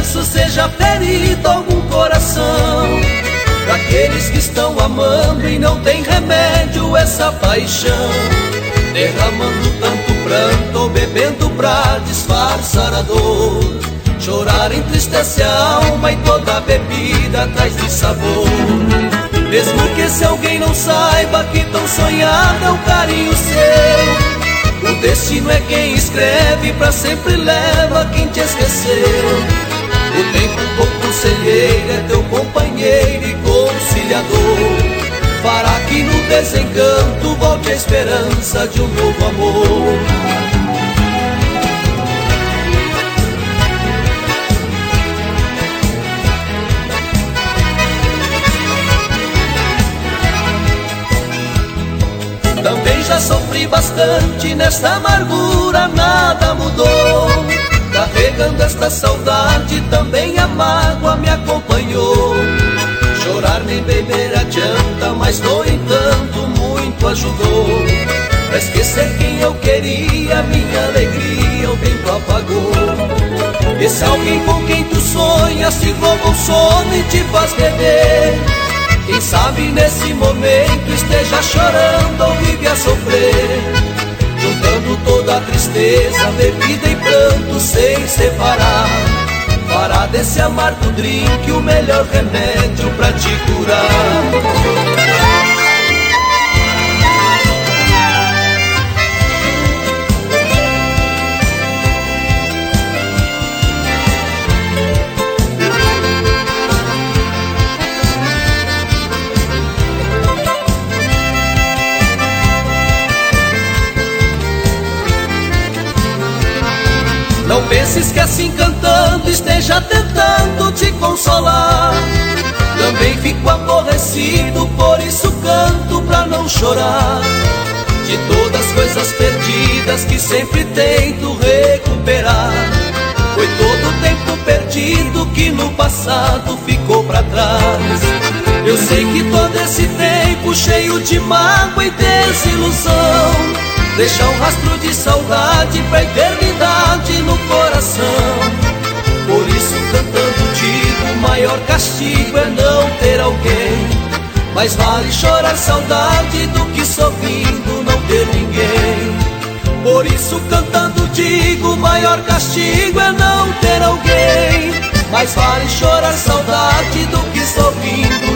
descanso seja ferido algum coração, pra aqueles que estão amando e não tem remédio essa paixão, derramando tanto pranto ou bebendo pra disfarçar a dor. Chorar entristece a alma e toda bebida traz de sabor. Mesmo que esse alguém não saiba que tão sonhado é o carinho seu, o destino é quem escreve, pra sempre leva quem te esqueceu. O tempo bom conselheiro é teu companheiro e conciliador, fará que no desencanto volte a esperança de um novo amor. Também já sofri bastante, nesta amargura nada mudou. Carregando esta saudade, também a mágoa me acompanhou. Chorar nem beber adianta, mas no entanto muito ajudou. Pra esquecer quem eu queria, minha alegria o tempo apagou. Esse alguém com quem tu sonhas te rouba o sono e te faz beber. Quem sabe nesse momento esteja chorando ou vive a sofrer, juntando toda a tristeza, bebida e pranto sem separar. Fará desse amargo drink o melhor remédio pra te curar. Não penses que assim cantando esteja tentando te consolar. Também fico aborrecido, por isso canto pra não chorar. De todas as coisas perdidas que sempre tento recuperar, foi todo o tempo perdido que no passado ficou pra trás. Eu sei que todo esse tempo cheio de mágoa e desilusão deixa um rastro de saudade pra eternidade no coração. Por isso cantando digo, o maior castigo é não ter alguém. Mais vale chorar saudade do que sorrindo não ter ninguém. Por isso cantando digo, o maior castigo é não ter alguém. Mais vale chorar saudade do que sorrindo